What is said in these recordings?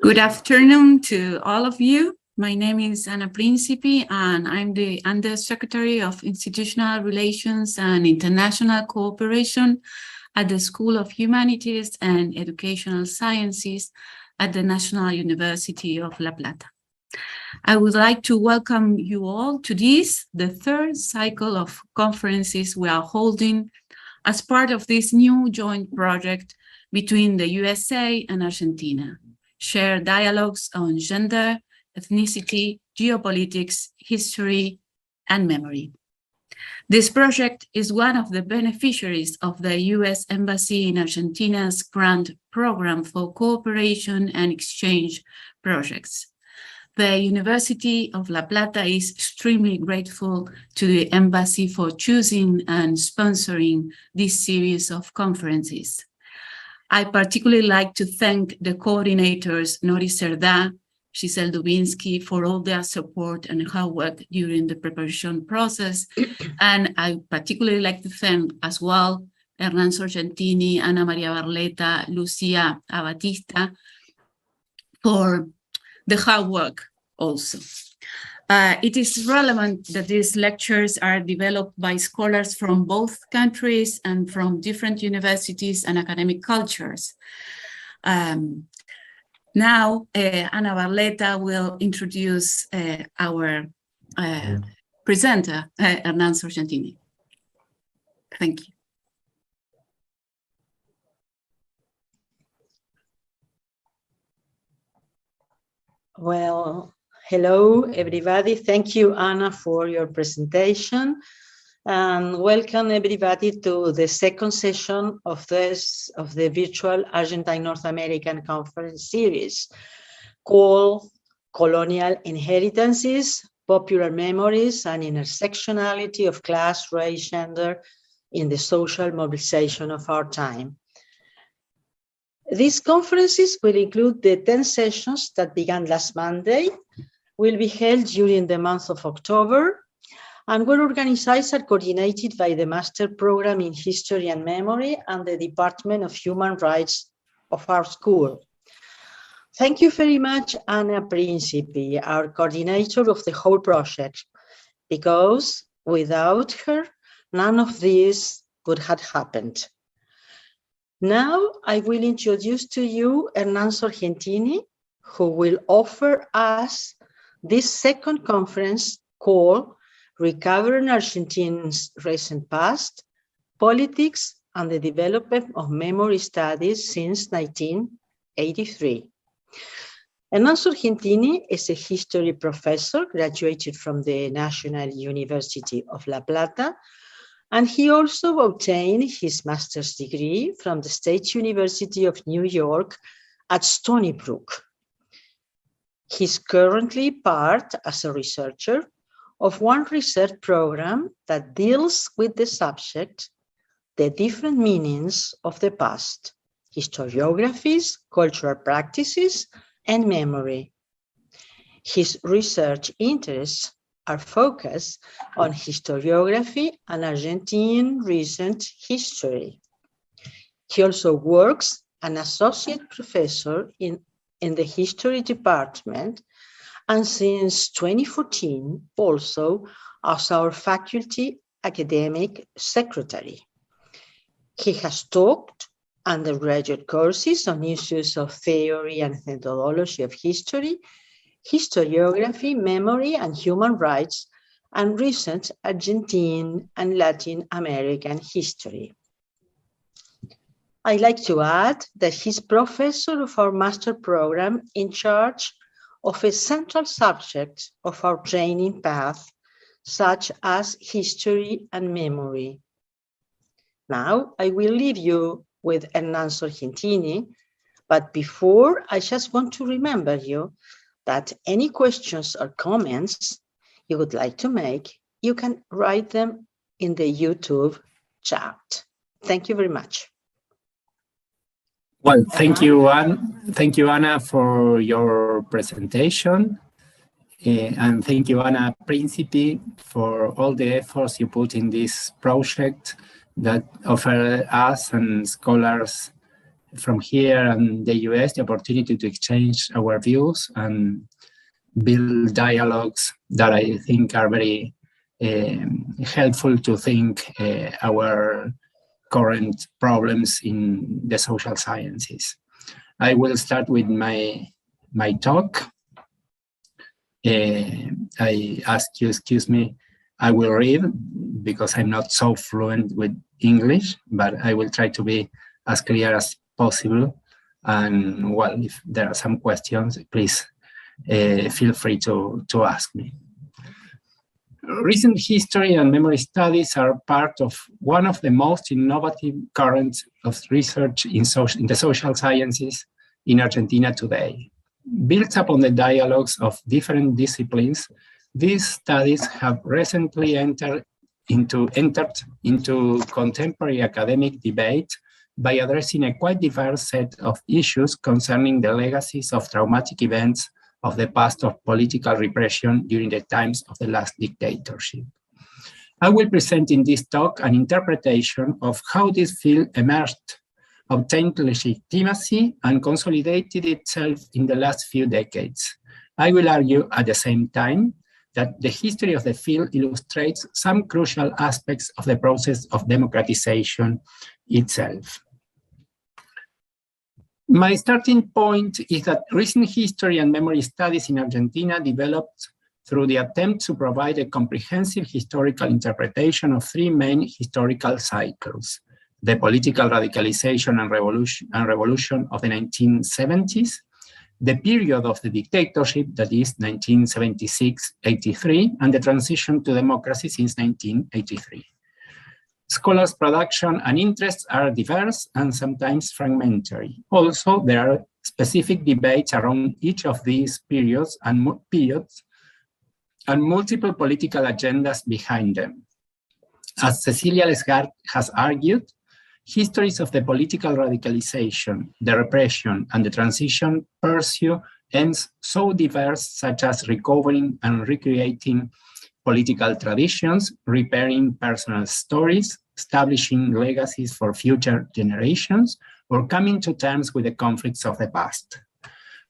Good afternoon to all of you. My name is Ana Principi, and I'm the Undersecretary of Institutional Relations and International Cooperation at the School of Humanities and Educational Sciences at the National University of La Plata. I would like to welcome you all to this, the third cycle of conferences we are holding as part of this new joint project between the USA and Argentina. Share dialogues on gender, ethnicity, geopolitics, history, and memory. This project is one of the beneficiaries of the U.S. Embassy in Argentina's grant program for cooperation and exchange projects. The University of La Plata is extremely grateful to the Embassy for choosing and sponsoring this series of conferences. I particularly like to thank the coordinators, Nori Cerdá, Giselle Dubinsky, for all their support and hard work during the preparation process. And I particularly like to thank as well Hernán Sorgentini, Ana Maria Barleta, Lucia Abatista for the hard work also. It is relevant that these lectures are developed by scholars from both countries and from different universities and academic cultures. Now, Ana Barleta will introduce our presenter, Hernán Sorgentini. Thank you. Well, hello, everybody. Thank you, Anna, for your presentation. And welcome, everybody, to the second session of the virtual Argentine North American Conference series called Colonial Inheritances, Popular Memories, and Intersectionality of Class, Race, Gender in the Social Mobilization of Our Time. These conferences will include the 10 sessions that began last Monday, will be held during the month of October, and were organized and coordinated by the Master Program in History and Memory and the Department of Human Rights of our school. Thank you very much, Ana Principi, our coordinator of the whole project, because without her, none of this would have happened. Now I will introduce to you Hernán Sorgentini, who will offer us this second conference called Recovering Argentina's Recent Past, Politics and the Development of Memory Studies since 1983. Hernán Sorgentini is a history professor, graduated from the National University of La Plata, and he also obtained his master's degree from the State University of New York at Stony Brook. He's currently part, as a researcher, of one research program that deals with the subject, the different meanings of the past, historiographies, cultural practices, and memory. His research interests are focused on historiography and Argentine recent history. He also works as an associate professor in the history department, and since 2014 also as our faculty academic secretary. He has taught undergraduate courses on issues of theory and methodology of history, historiography, memory, and human rights, and recent Argentine and Latin American history. I'd like to add that he's professor of our master program in charge of a central subject of our training path, such as history and memory. Now, I will leave you with Hernán Sorgentini, but before, I just want to remember you that any questions or comments you would like to make, you can write them in the YouTube chat. Thank you very much. Well, thank you, Ana, for your presentation. And thank you, Ana Principi, for all the efforts you put in this project that offer us and scholars from here and the US the opportunity to exchange our views and build dialogues that I think are very helpful to think our current problems in the social sciences. I will start with my talk. I ask you, excuse me, I will read because I'm not so fluent with English, but I will try to be as clear as possible. And well, if there are some questions, please feel free to ask me. Recent history and memory studies are part of one of the most innovative currents of research in the social sciences in Argentina today. Built upon the dialogues of different disciplines, these studies have recently entered into contemporary academic debate by addressing a quite diverse set of issues concerning the legacies of traumatic events of the past of political repression during the times of the last dictatorship. I will present in this talk an interpretation of how this field emerged, obtained legitimacy, and consolidated itself in the last few decades. I will argue at the same time that the history of the field illustrates some crucial aspects of the process of democratization itself. My starting point is that recent history and memory studies in Argentina developed through the attempt to provide a comprehensive historical interpretation of three main historical cycles: the political radicalization and revolution of the 1970s, the period of the dictatorship, that is 1976-83, and the transition to democracy since 1983. Scholars' production and interests are diverse and sometimes fragmentary. Also, there are specific debates around each of these periods and multiple political agendas behind them. As Cecilia Lesgard has argued, histories of the political radicalization, the repression, and the transition pursue aims so diverse, such as recovering and recreating political traditions, repairing personal stories, establishing legacies for future generations, or coming to terms with the conflicts of the past.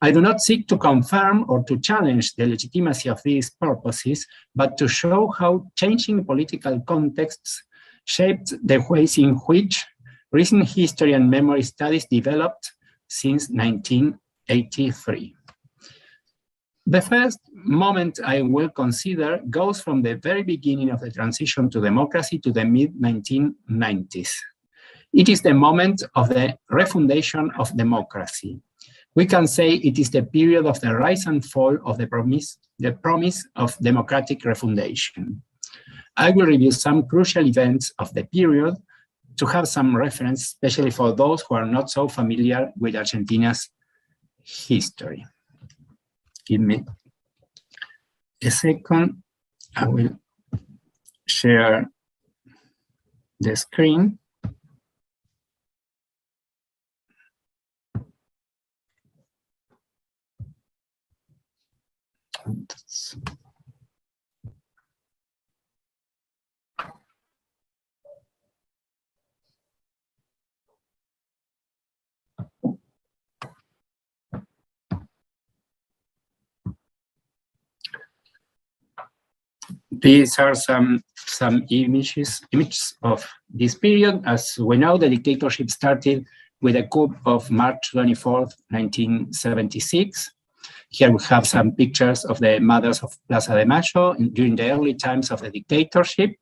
I do not seek to confirm or to challenge the legitimacy of these purposes, but to show how changing political contexts shaped the ways in which recent history and memory studies developed since 1983. The first moment I will consider goes from the very beginning of the transition to democracy to the mid-1990s. It is the moment of the refundation of democracy. We can say it is the period of the rise and fall of the promise of democratic refundation. I will review some crucial events of the period to have some reference, especially for those who are not so familiar with Argentina's history. Give me a second. I will share the screen. These are some images of this period. As we know, the dictatorship started with a coup of March 24th, 1976. Here we have some pictures of the mothers of Plaza de Mayo during the early times of the dictatorship.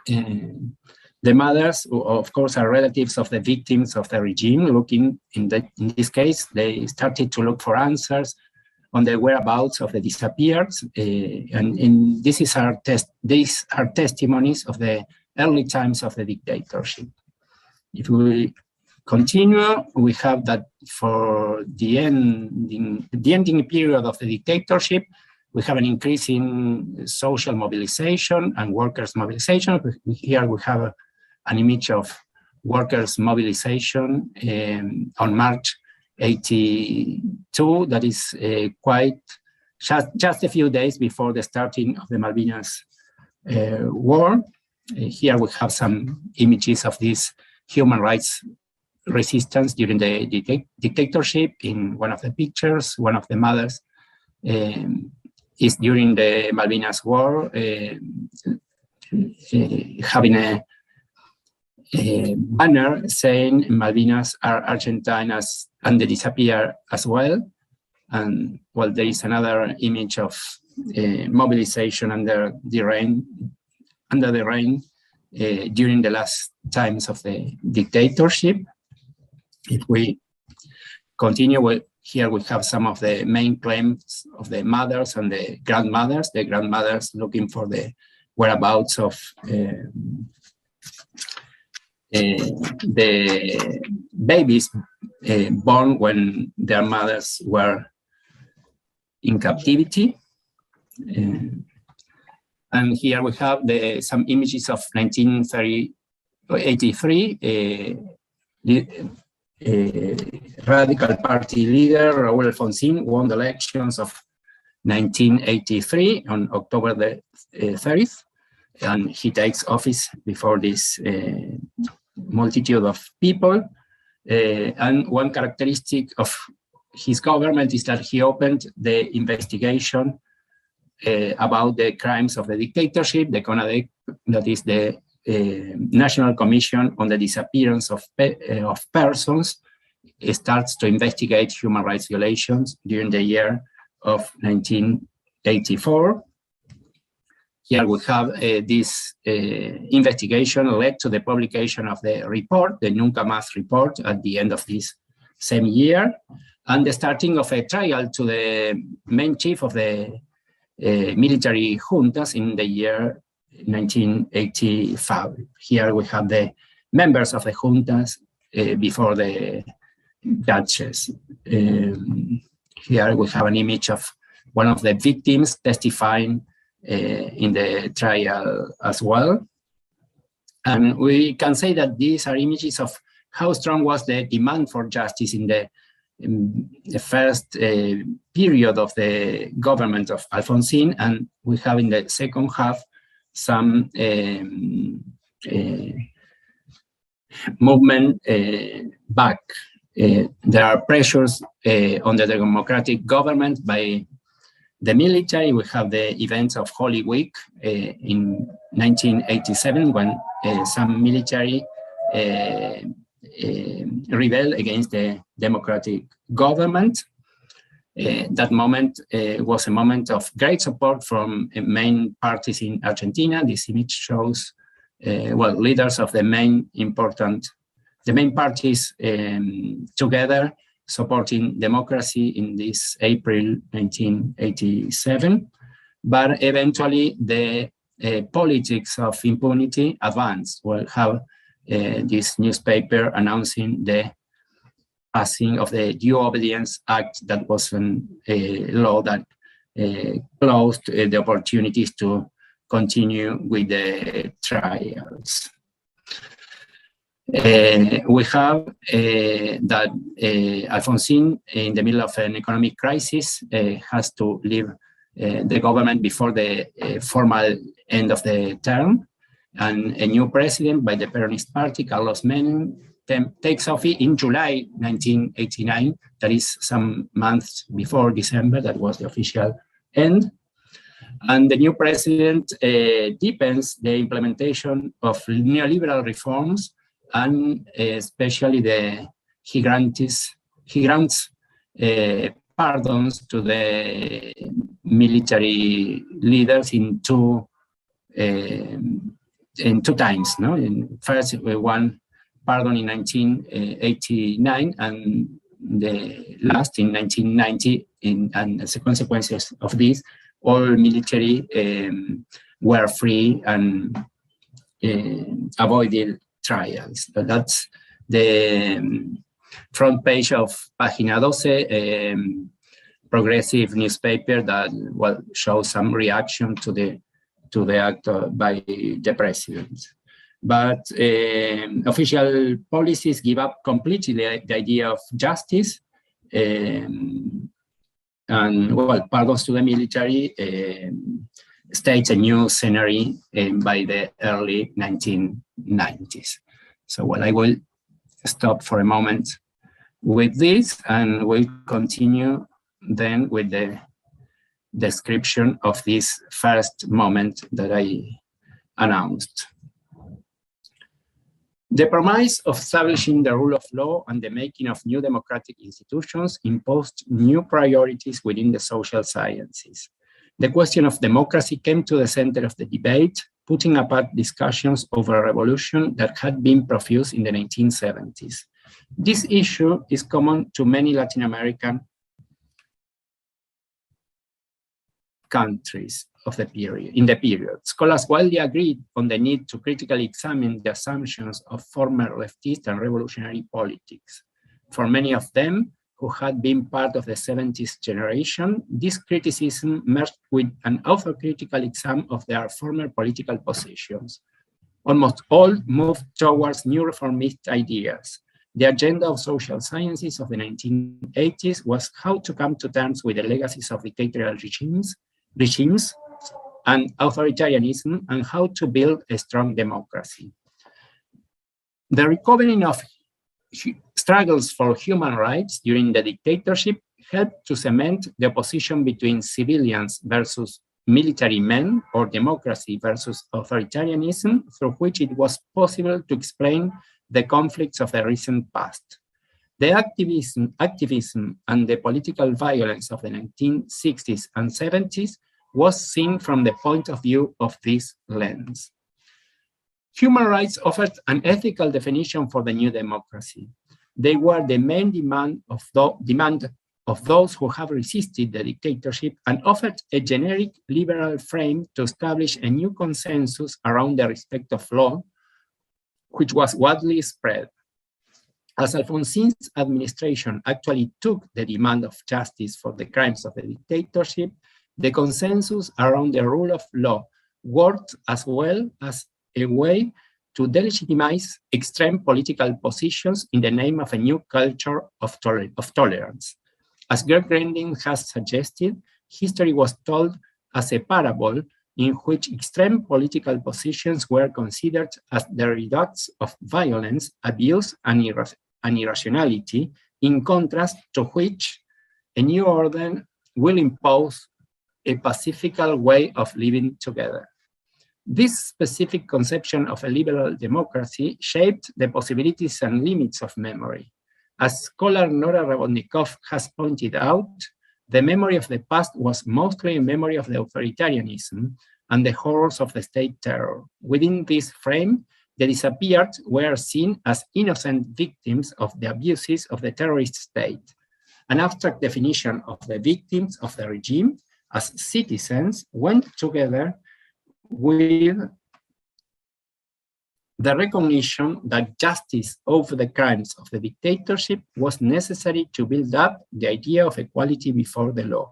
The mothers, of course, are relatives of the victims of the regime. Looking, in this case, they started to look for answers on the whereabouts of the disappeared, and these are testimonies of the early times of the dictatorship. If we continue, we have that for the ending period of the dictatorship, we have an increase in social mobilization and workers' mobilization. Here we have an image of workers' mobilization on March 82, that is just a few days before the starting of the Malvinas War. Here we have some images of these human rights resistance during the dictatorship. In one of the pictures, one of the mothers is during the Malvinas War, having a banner saying Malvinas are Argentina's and they disappear as well. And well, there is another image of mobilization under the rain during the last times of the dictatorship. If we continue with, here we have some of the main claims of the mothers and the grandmothers looking for the whereabouts of the babies born when their mothers were in captivity. And here we have some images of 1983. Radical party leader Raúl Alfonsín won the elections of 1983 on October the 30th, and he takes office before this multitude of people. And one characteristic of his government is that he opened the investigation about the crimes of the dictatorship, the CONADEC, that is the National Commission on the Disappearance of Persons. It starts to investigate human rights violations during the year of 1984. Here we have this investigation led to the publication of the report, the Nunca Más report, at the end of this same year, and the starting of a trial to the main chief of the military juntas in the year 1985. Here we have the members of the juntas before the judges. Here we have an image of one of the victims testifying in the trial as well. And we can say that these are images of how strong was the demand for justice in the first period of the government of Alfonsín, and we have in the second half some movement back. There are pressures on the democratic government by the military. We have the events of Holy Week in 1987 when some military rebelled against the democratic government. That moment was a moment of great support from main parties in Argentina. This image shows leaders of the main parties together supporting democracy in this April 1987. But eventually the politics of impunity advanced. We'll have this newspaper announcing the passing of the Due Obedience Act, that was a law that closed the opportunities to continue with the trials. We have that Alfonsín, in the middle of an economic crisis, has to leave the government before the formal end of the term, and a new president by the Peronist Party, Carlos Menem, takes office in July 1989, that is some months before December, that was the official end. And the new president deepens the implementation of neoliberal reforms, and especially he grants pardons to the military leaders in two times. First, one pardon in 1989, and the last in 1990. And as a consequence of this, all military were free and avoided trials. That's the front page of Página 12, progressive newspaper that shows some reaction to the act by the president. But official policies give up completely the idea of justice, and pardons to the military states a new scenario by the early 1990s. So I will stop for a moment with this, and we'll continue then with the description of this first moment that I announced. The promise of establishing the rule of law and the making of new democratic institutions imposed new priorities within the social sciences. The question of democracy came to the center of the debate, putting apart discussions over a revolution that had been profuse in the 1970s. This issue is common to many Latin American countries of the period. In the period, scholars widely agreed on the need to critically examine the assumptions of former leftist and revolutionary politics. For many of them, who had been part of the 70s generation, this criticism merged with an autocritical exam of their former political positions. Almost all moved towards new reformist ideas. The agenda of social sciences of the 1980s was how to come to terms with the legacies of dictatorial regimes and authoritarianism, and how to build a strong democracy. The recovering of struggles for human rights during the dictatorship helped to cement the opposition between civilians versus military men, or democracy versus authoritarianism, through which it was possible to explain the conflicts of the recent past. The activism and the political violence of the 1960s and 70s was seen from the point of view of this lens. Human rights offered an ethical definition for the new democracy. They were the main demand of those who have resisted the dictatorship, and offered a generic liberal frame to establish a new consensus around the respect of law, which was widely spread. As Alfonsin's administration actually took the demand of justice for the crimes of the dictatorship, the consensus around the rule of law worked as well as a way to delegitimize extreme political positions in the name of a new culture of tolerance. As Greg Grending has suggested, history was told as a parable in which extreme political positions were considered as the redux of violence, abuse, and irrationality, in contrast to which a new order will impose a pacifical way of living together. This specific conception of a liberal democracy shaped the possibilities and limits of memory. As scholar Nora Rabotnikov has pointed out, the memory of the past was mostly a memory of the authoritarianism and the horrors of the state terror. Within this frame, the disappeared were seen as innocent victims of the abuses of the terrorist state. An abstract definition of the victims of the regime as citizens went together with the recognition that justice over the crimes of the dictatorship was necessary to build up the idea of equality before the law.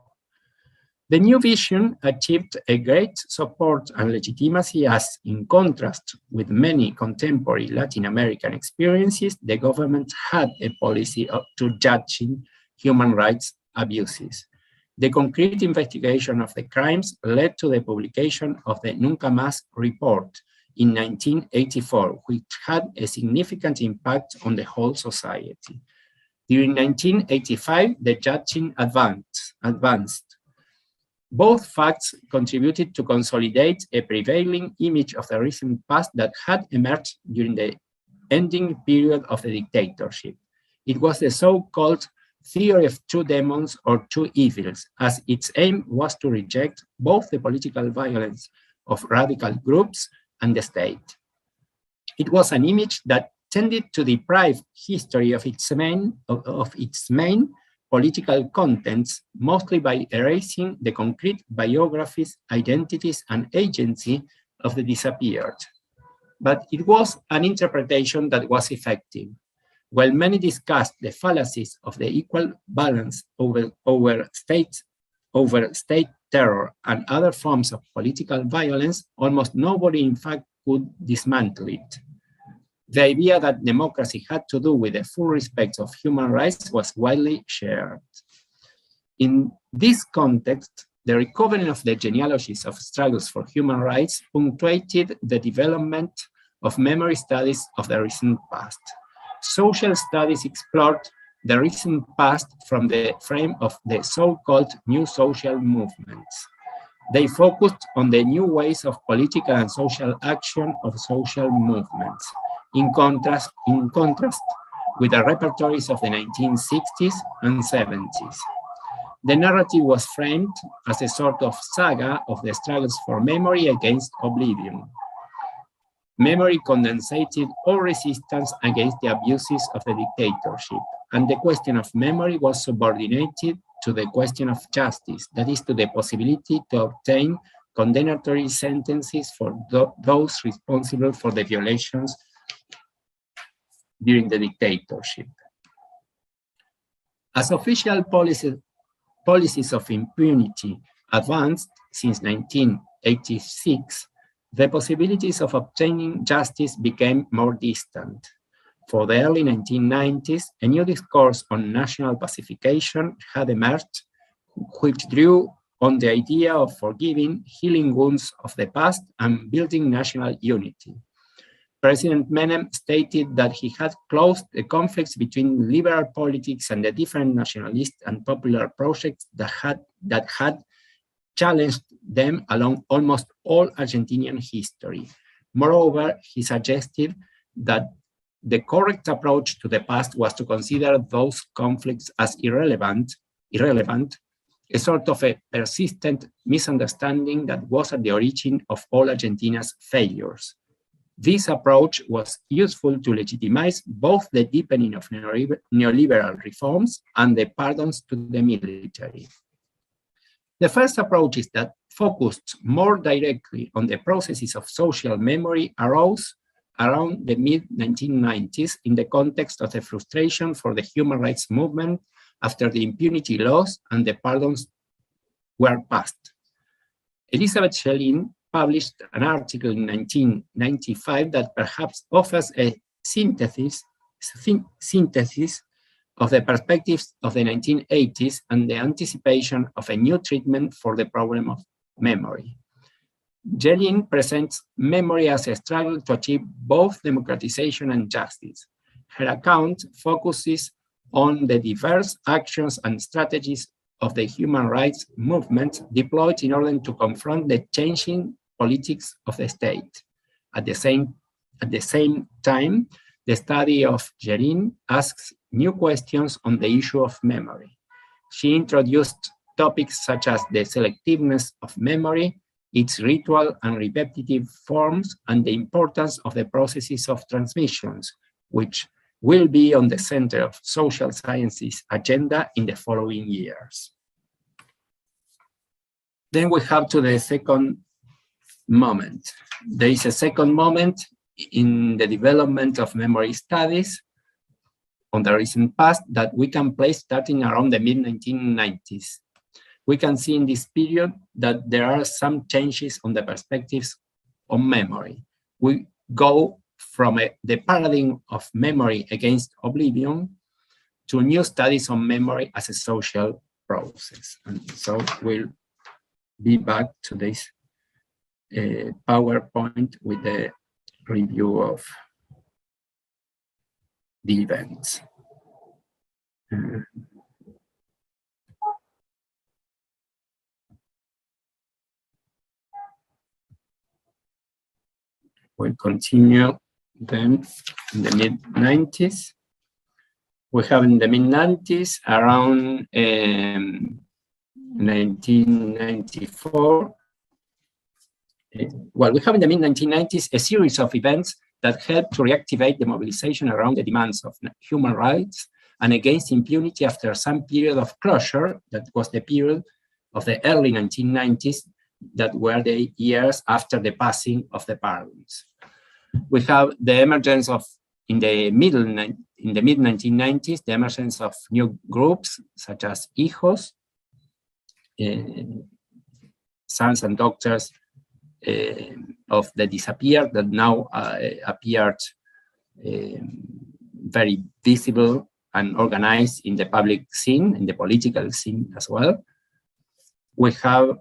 The new vision achieved a great support and legitimacy as, in contrast with many contemporary Latin American experiences, the government had a policy to judging human rights abuses. The concrete investigation of the crimes led to the publication of the Nunca Más report in 1984, which had a significant impact on the whole society. During 1985, the judging advanced. Both facts contributed to consolidate a prevailing image of the recent past that had emerged during the ending period of the dictatorship. It was the so-called theory of two demons or two evils, as its aim was to reject both the political violence of radical groups and the state. It was an image that tended to deprive history of its main political contents, mostly by erasing the concrete biographies, identities, and agency of the disappeared. But it was an interpretation that was effective. While many discussed the fallacies of the equal balance over state terror and other forms of political violence, almost nobody in fact could dismantle it. The idea that democracy had to do with the full respect of human rights was widely shared. In this context, the recovery of the genealogies of struggles for human rights punctuated the development of memory studies of the recent past. social studies explored the recent past from the frame of the so-called new social movements. They focused on the new ways of political and social action of social movements, in contrast with the repertories of the 1960s and 70s. The narrative was framed as a sort of saga of the struggles for memory against oblivion. Memory condensated all resistance against the abuses of the dictatorship, and the question of memory was subordinated to the question of justice, that is, to the possibility to obtain condemnatory sentences for those responsible for the violations during the dictatorship. As official policies of impunity advanced since 1986, the possibilities of obtaining justice became more distant. For the early 1990s, a new discourse on national pacification had emerged, which drew on the idea of forgiving, healing wounds of the past, and building national unity. President Menem stated that he had closed the conflicts between liberal politics and the different nationalist and popular projects that had challenged them along almost all Argentinian history. Moreover, he suggested that the correct approach to the past was to consider those conflicts as irrelevant, a sort of a persistent misunderstanding that was at the origin of all Argentina's failures. This approach was useful to legitimize both the deepening of neoliberal reforms and the pardons to the military. The first approaches that focused more directly on the processes of social memory arose around the mid-1990s in the context of the frustration for the human rights movement after the impunity laws and the pardons were passed. Elizabeth Schellin published an article in 1995 that perhaps offers a synthesis of the perspectives of the 1980s and the anticipation of a new treatment for the problem of memory. Schellin presents memory as a struggle to achieve both democratization and justice. Her account focuses on the diverse actions and strategies of the human rights movement deployed in order to confront the changing politics of the state. At the same time, the study of Schellin asks new questions on the issue of memory. She introduced topics such as the selectiveness of memory, its ritual and repetitive forms, and the importance of the processes of transmissions, which will be on the center of social sciences agenda in the following years. Then we have to the second moment. There is a second moment in the development of memory studies on the recent past that we can place starting around the mid-1990s. We can see in this period that there are some changes on the perspectives on memory. We go from the paradigm of memory against oblivion to new studies on memory as a social process. And so we'll be back to this PowerPoint with the review of the events. We'll continue then in the mid-90s. We have in the mid-90s around 1994. Well, we have in the mid-1990s a series of events that helped to reactivate the mobilization around the demands of human rights and against impunity after some period of closure, that was the period of the early 1990s, that were the years after the passing of the pardons. We have the emergence of, in the mid-1990s, the emergence of new groups such as hijos, sons and daughters of the disappeared, that now appeared very visible and organized in the public scene, in the political scene as well. We have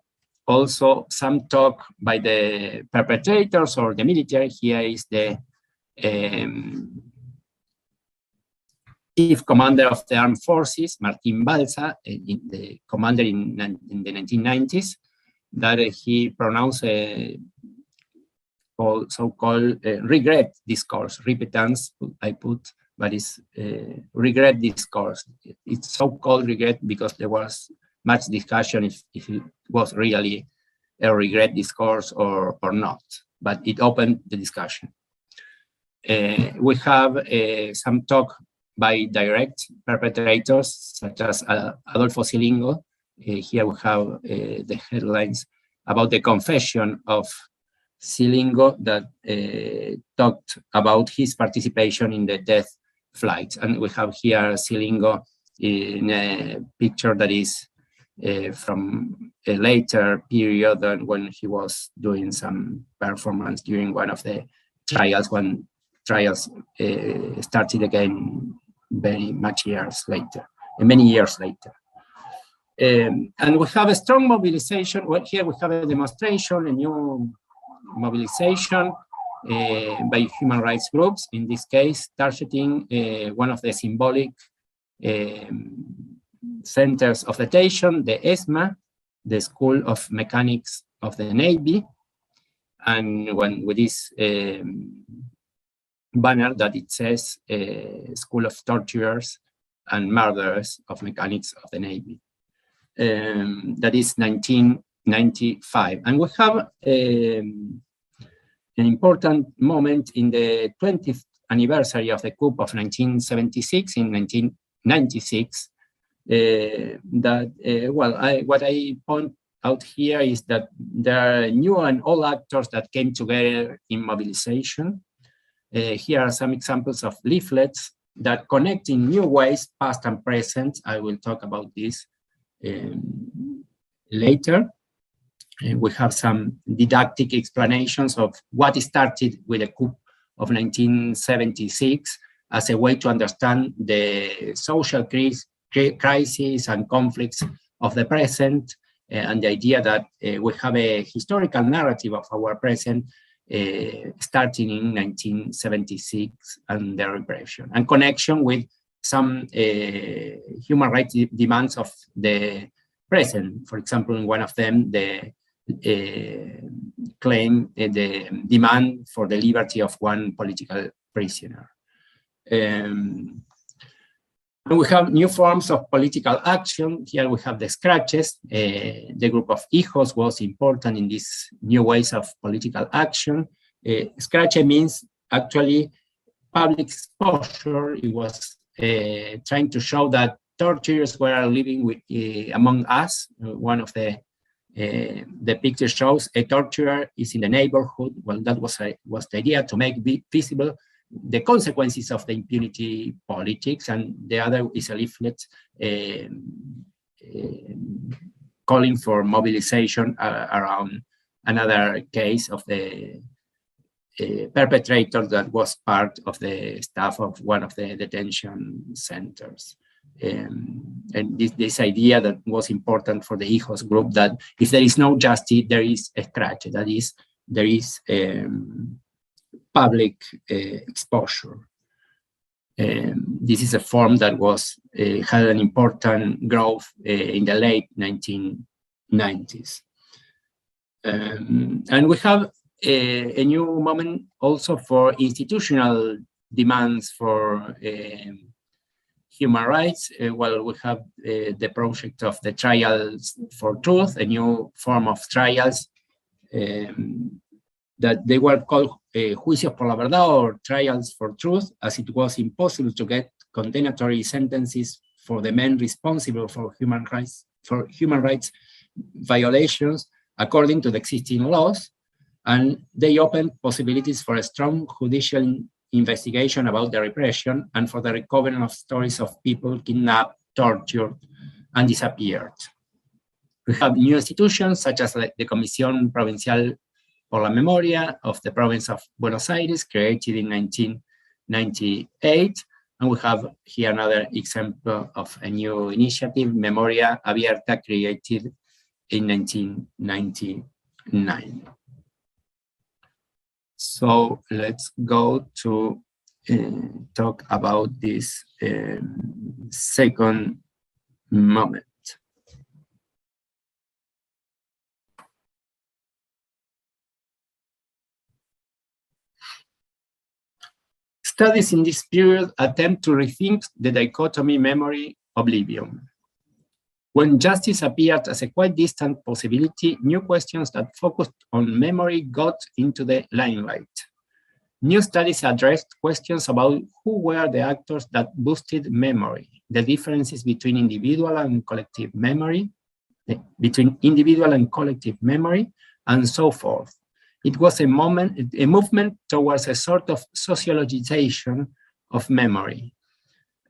also some talk by the perpetrators or the military. Here is the chief commander of the armed forces, Martin Balsa, the commander in the 1990s, that he pronounced a so-called regret discourse, repentance, I put, but it's regret discourse. It's so-called regret because there was much discussion if it was really a regret discourse or not, but it opened the discussion. We have some talk by direct perpetrators, such as Adolfo Silingo. Here we have the headlines about the confession of Silingo that talked about his participation in the death flights. And we have here Silingo in a picture that is from a later period than when he was doing some performance during one of the trials, when trials started again very much years later, many years later. And we have a strong mobilization. Well, here we have a demonstration, a new mobilization by human rights groups, in this case, targeting one of the symbolic centers of detention, the ESMA, the School of Mechanics of the Navy, and with this banner that it says School of Torturers and Murderers of Mechanics of the Navy. That is 1995. And we have an important moment in the 20th anniversary of the coup of 1976 in 1996. What I point out here is that there are new and old actors that came together in mobilization. Here are some examples of leaflets that connect in new ways, past and present. I will talk about this later. We have some didactic explanations of what started with the coup of 1976 as a way to understand the social crisis and conflicts of the present, and the idea that we have a historical narrative of our present starting in 1976 and the repression, and connection with some human rights demands of the present. For example, in one of them, the claim, the demand for the liberty of one political prisoner. And we have new forms of political action. Here we have the scratches. The group of hijos was important in these new ways of political action. Scratch means actually public exposure. It was trying to show that torturers were living with, among us. One of the picture shows a torturer is in the neighborhood. Well, that was the idea, to make visible the consequences of the impunity politics, and the other is a leaflet calling for mobilization around another case of the perpetrator that was part of the staff of one of the detention centers. And this idea that was important for the hijos group, that if there is no justice, there is a scratch, that is, there is public exposure. This is a form that was had an important growth in the late 1990s. And we have a new moment also for institutional demands for human rights. Well, we have the project of the trials for truth, a new form of trials that they were called juicios por la verdad, or trials for truth, as it was impossible to get condemnatory sentences for the men responsible for human rights violations according to the existing laws, and they opened possibilities for a strong judicial investigation about the repression and for the recovery of stories of people kidnapped, tortured, and disappeared. We have new institutions such as the Comisión Provincial por la Memoria of the province of Buenos Aires, created in 1998. And we have here another example of a new initiative, Memoria Abierta, created in 1999. So let's go to talk about this second moment. Studies in this period attempt to rethink the dichotomy memory-oblivion. When justice appeared as a quite distant possibility, new questions that focused on memory got into the limelight. New studies addressed questions about who were the actors that boosted memory, the differences between individual and collective memory, and so forth. It was a movement towards a sort of sociologization of memory.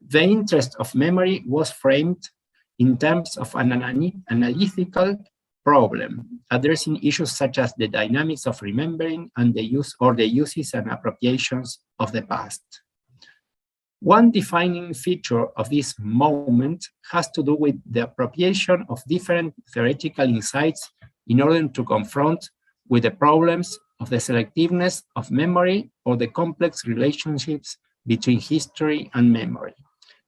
The interest of memory was framed in terms of an analytical problem, addressing issues such as the dynamics of remembering and the uses and appropriations of the past. One defining feature of this moment has to do with the appropriation of different theoretical insights in order to confront with the problems of the selectiveness of memory or the complex relationships between history and memory.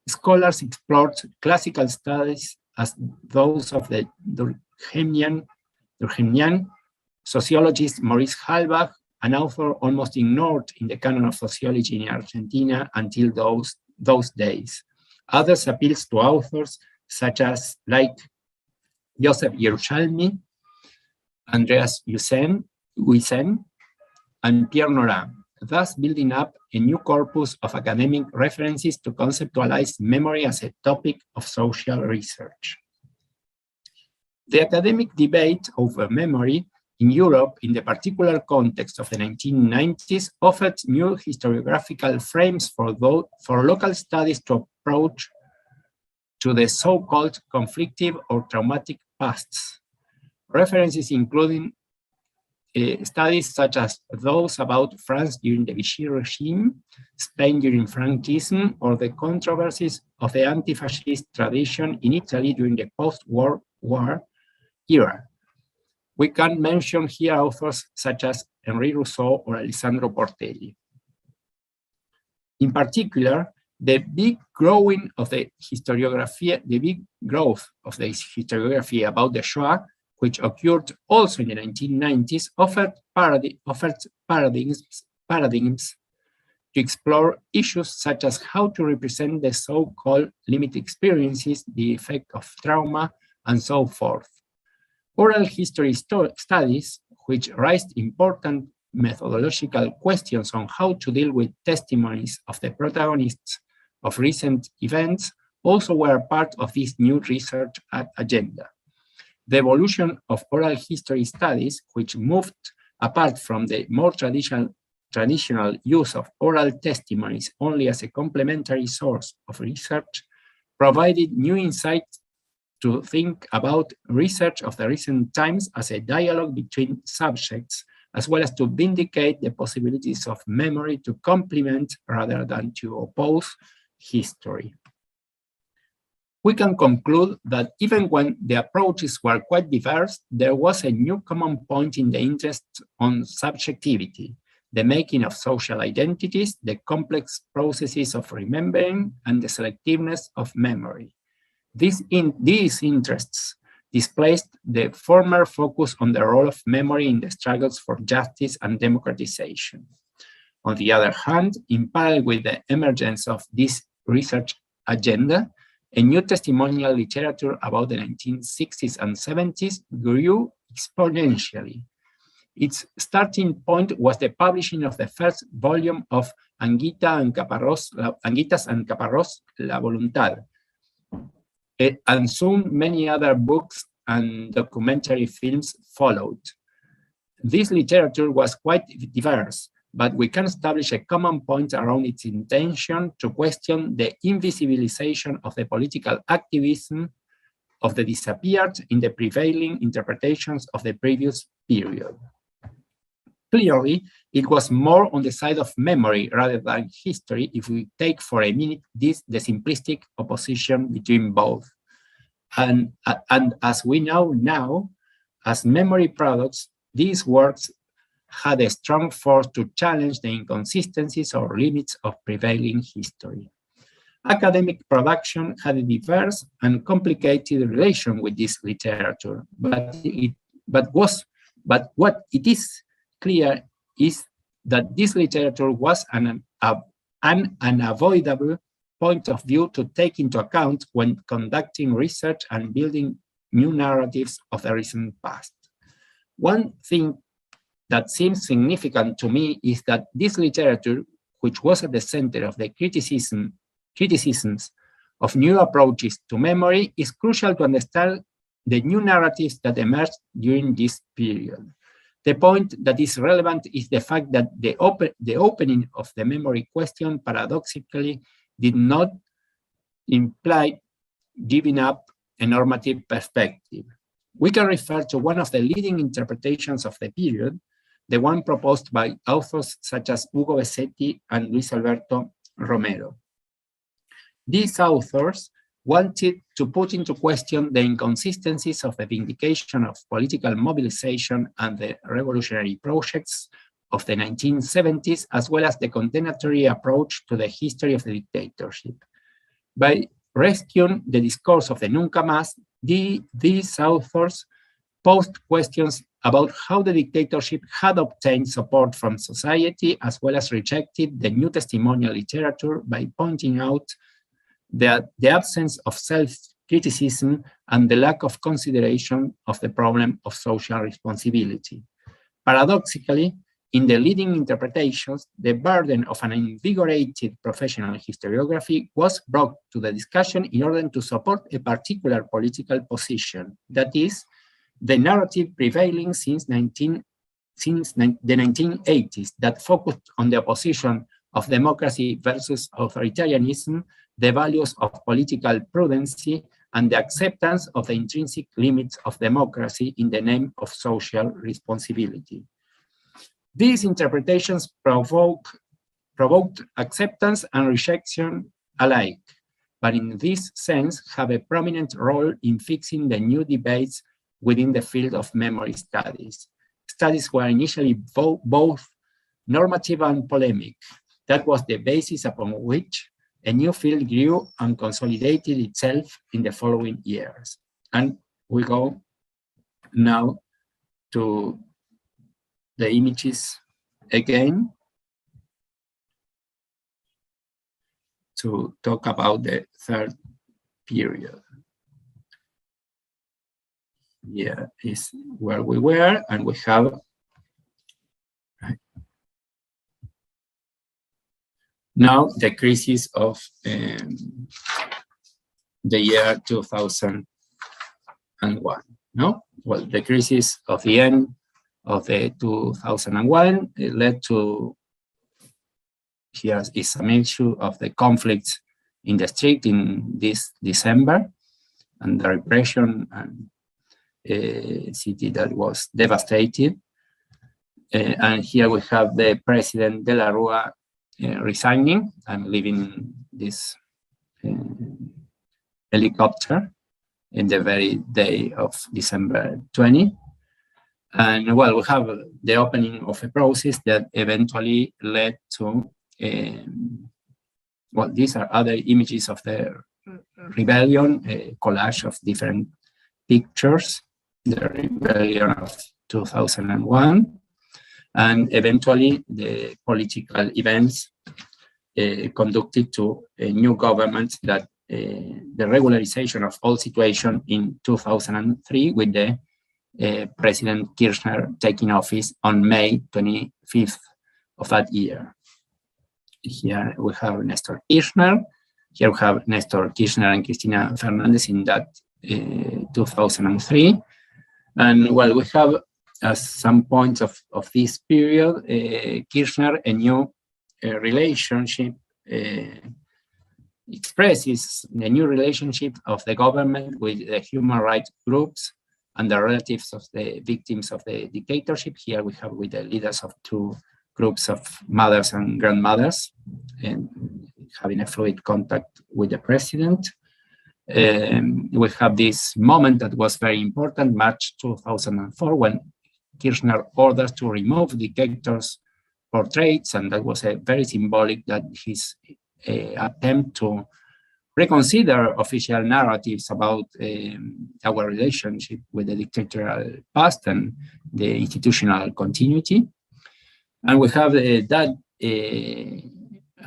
Scholars explored classical studies as those of the Durkheimian sociologist Maurice Halbach, an author almost ignored in the canon of sociology in Argentina until those days. Others appealed to authors such as Joseph Yerushalmi, Andreas Guisen, and Pierre Nora, thus building up a new corpus of academic references to conceptualize memory as a topic of social research. The academic debate over memory in Europe, in the particular context of the 1990s, offered new historiographical frames for local studies to approach to the so-called conflictive or traumatic pasts. References including studies such as those about France during the Vichy regime, Spain during Franquism, or the controversies of the anti-fascist tradition in Italy during the post-war era. We can mention here authors such as Henri Rousseau or Alessandro Portelli. In particular, the big growth of the historiography about the Shoah, which occurred also in the 1990s, offered paradigms to explore issues such as how to represent the so-called limited experiences, the effect of trauma, and so forth. Oral history studies, which raised important methodological questions on how to deal with testimonies of the protagonists of recent events, also were part of this new research agenda. The evolution of oral history studies, which moved apart from the more traditional use of oral testimonies only as a complementary source of research, provided new insights to think about research of the recent times as a dialogue between subjects, as well as to vindicate the possibilities of memory to complement rather than to oppose history. We can conclude that even when the approaches were quite diverse, there was a new common point in the interest on subjectivity, the making of social identities, the complex processes of remembering, and the selectiveness of memory. These interests displaced the former focus on the role of memory in the struggles for justice and democratization. On the other hand, in parallel with the emergence of this research agenda, a new testimonial literature about the 1960s and 70s grew exponentially. Its starting point was the publishing of the first volume of Anguitas and Caparrós, La Voluntad, and soon many other books and documentary films followed. This literature was quite diverse, but we can establish a common point around its intention to question the invisibilization of the political activism of the disappeared in the prevailing interpretations of the previous period. Clearly, it was more on the side of memory rather than history if we take for a minute the simplistic opposition between both. And as we know now, as memory products, these works had a strong force to challenge the inconsistencies or limits of prevailing history. Academic production had a diverse and complicated relation with this literature, but what it is clear is that this literature was an unavoidable point of view to take into account when conducting research and building new narratives of the recent past. One thing that seems significant to me is that this literature, which was at the center of the criticisms of new approaches to memory, is crucial to understand the new narratives that emerged during this period. The point that is relevant is the fact that the opening of the memory question paradoxically did not imply giving up a normative perspective. We can refer to one of the leading interpretations of the period, the one proposed by authors such as Ugo Besetti and Luis Alberto Romero. These authors wanted to put into question the inconsistencies of the vindication of political mobilization and the revolutionary projects of the 1970s, as well as the contemporary approach to the history of the dictatorship. By rescuing the discourse of the Nunca Más, these authors posed questions about how the dictatorship had obtained support from society, as well as rejected the new testimonial literature by pointing out that the absence of self-criticism and the lack of consideration of the problem of social responsibility. Paradoxically, in the leading interpretations, the burden of an invigorated professional historiography was brought to the discussion in order to support a particular political position, that is, the narrative prevailing since the 1980s that focused on the opposition of democracy versus authoritarianism, the values of political prudency, and the acceptance of the intrinsic limits of democracy in the name of social responsibility. These interpretations provoked acceptance and rejection alike, but in this sense have a prominent role in fixing the new debates within the field of memory studies. Studies were initially both normative and polemic. That was the basis upon which a new field grew and consolidated itself in the following years. And we go now to the images again to talk about the third period. Here is where we were, and we have now the crisis of the year 2001. No? Well, the crisis of the end of the 2001 led to, here is some issue of the conflicts in the street in this December, and the repression and a city that was devastated. And here we have the President de la Rúa resigning and leaving this helicopter in the very day of December 20. And well, we have the opening of a process that eventually led to, well, these are other images of the rebellion, a collage of different pictures, the rebellion of 2001, and eventually the political events conducted to a new government that the regularization of all situation in 2003 with the President Kirchner taking office on May 25th of that year. Here we have Nestor Kirchner. Here we have Nestor Kirchner and Cristina Fernandez in that 2003. And well, we have as some points of this period, Kirchner, a new relationship, expresses the new relationship of the government with the human rights groups and the relatives of the victims of the dictatorship. Here we have with the leaders of two groups of mothers and grandmothers, and having a fluid contact with the president. We have this moment that was very important, March 2004, when Kirchner orders to remove dictators' portraits, and that was a very symbolic that his attempt to reconsider official narratives about our relationship with the dictatorial past and the institutional continuity. And we have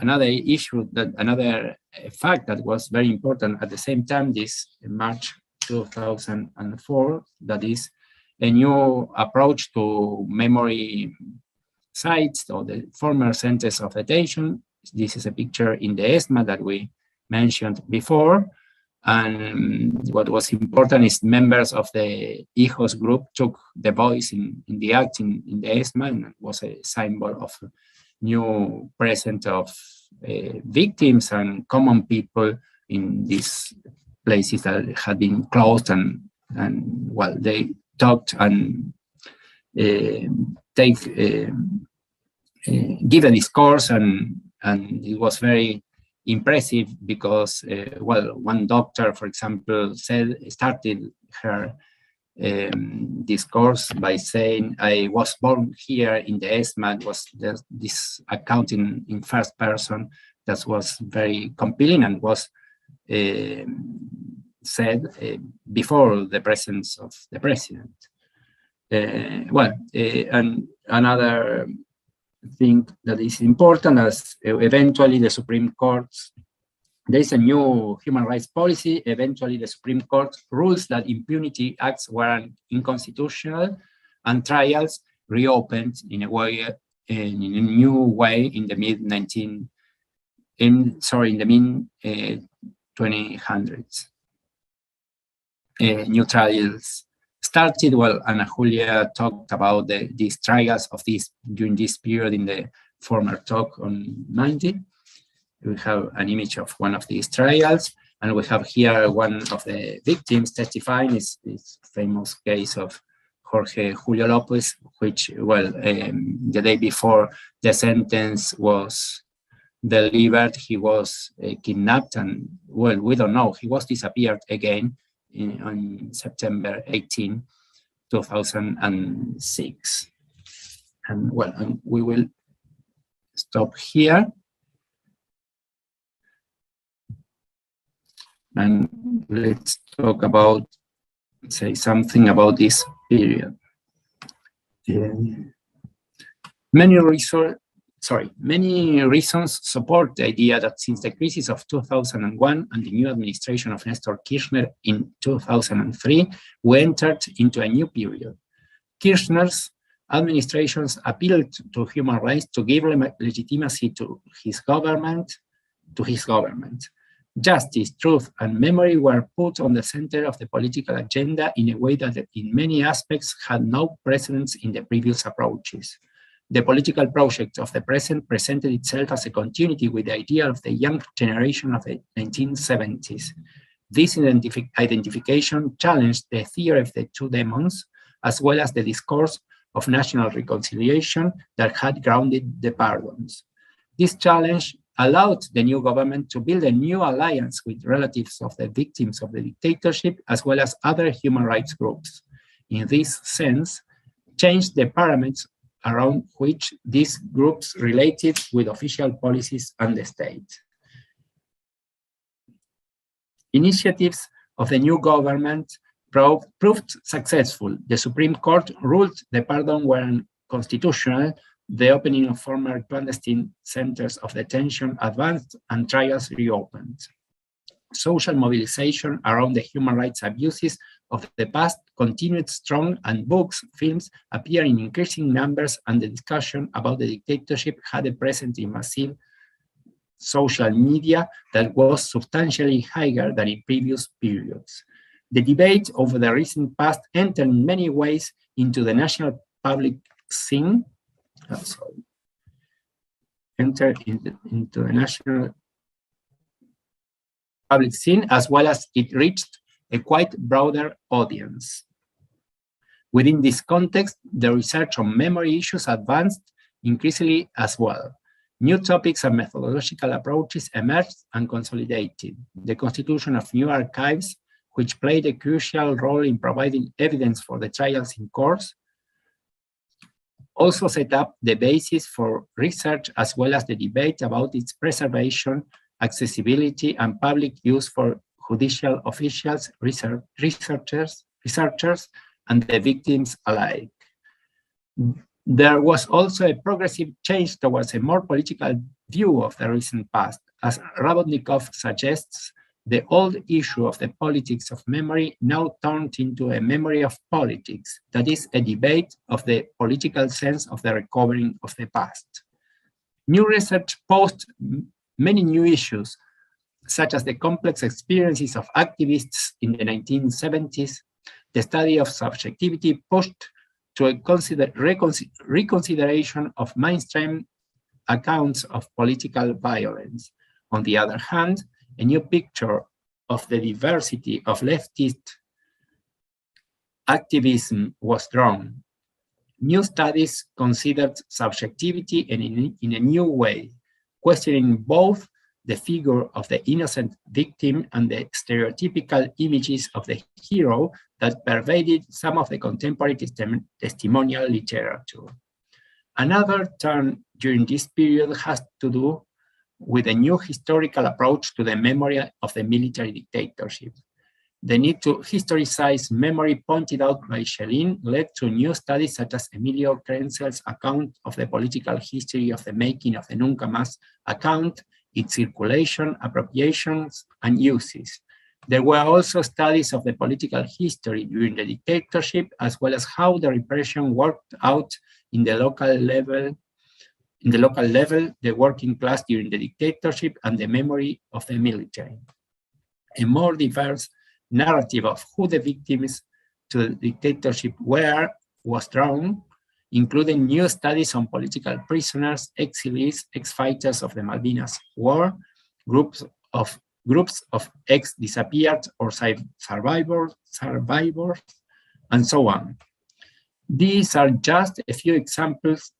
another issue, another fact that was very important at the same time, this March 2004, that is a new approach to memory sites or the former centers of detention. This is a picture in the ESMA that we mentioned before. And what was important is members of the HIJOS group took the voice in the act in the ESMA, and it was a symbol of new presence of victims and common people in these places that had been closed, and well, they talked and give a discourse, and it was very impressive because, well, one doctor, for example, started her discourse by saying, I was born here in the ESMA. It was this account in first person that was very compelling and was said before the presence of the president. And another thing that is important, as eventually the Supreme Court, there is a new human rights policy. Eventually the Supreme Court rules that impunity acts were unconstitutional, and trials reopened in a way, in a new way in the mid 2000s. New trials started. Well, Ana Julia talked about these trials of during this period in the former talk on 90. We have an image of one of these trials, and we have here one of the victims testifying. Is this famous case of Jorge Julio Lopez, which, well, the day before the sentence was delivered, he was kidnapped, and, well, we don't know, he was disappeared again on September 18, 2006. And, well, we will stop here. And let's talk about, say something about this period. Many reasons support the idea that since the crisis of 2001 and the new administration of Néstor Kirchner in 2003, we entered into a new period. Kirchner's administrations appealed to human rights to give legitimacy to his government. Justice, truth, and memory were put on the center of the political agenda in a way that in many aspects had no precedence in the previous approaches. The political project of the present presented itself as a continuity with the idea of the young generation of the 1970s. This identification challenged the theory of the two demons, as well as the discourse of national reconciliation that had grounded the pardons. This challenge allowed the new government to build a new alliance with relatives of the victims of the dictatorship, as well as other human rights groups. In this sense, changed the parameters around which these groups related with official policies and the state. Initiatives of the new government proved successful. The Supreme Court ruled the pardon were unconstitutional, the opening of former clandestine centers of detention advanced, and trials reopened. Social mobilization around the human rights abuses of the past continued strong, and books, films appear in increasing numbers, and the discussion about the dictatorship had a presence in massive social media that was substantially higher than in previous periods. The debate over the recent past entered in many ways into the national public scene. Entered into the national public scene, as well as it reached a quite broader audience. Within this context, the research on memory issues advanced increasingly as well. New topics and methodological approaches emerged and consolidated. The constitution of new archives, which played a crucial role in providing evidence for the trials in course, also set up the basis for research as well as the debate about its preservation, accessibility, and public use for judicial officials, researchers, and the victims alike. There was also a progressive change towards a more political view of the recent past. As Rabotnikov suggests, the old issue of the politics of memory now turned into a memory of politics, that is, a debate of the political sense of the recovering of the past. New research posed many new issues, such as the complex experiences of activists in the 1970s. The study of subjectivity pushed to a reconsideration of mainstream accounts of political violence. On the other hand, a new picture of the diversity of leftist activism was drawn. New studies considered subjectivity in a new way, questioning both the figure of the innocent victim and the stereotypical images of the hero that pervaded some of the contemporary testimonial literature. Another turn during this period has to do with a new historical approach to the memory of the military dictatorship. The need to historicize memory pointed out by Schelin led to new studies such as Emilio Krenzel's account of the political history of the making of the Nunca Más account, its circulation, appropriations, and uses. There were also studies of the political history during the dictatorship, as well as how the repression worked out in the local level, the working class during the dictatorship, and the memory of the military. A more diverse narrative of who the victims to the dictatorship were was drawn, including new studies on political prisoners, exiles, ex-fighters of the Malvinas War, groups of ex-disappeared or survivors, and so on. These are just a few examples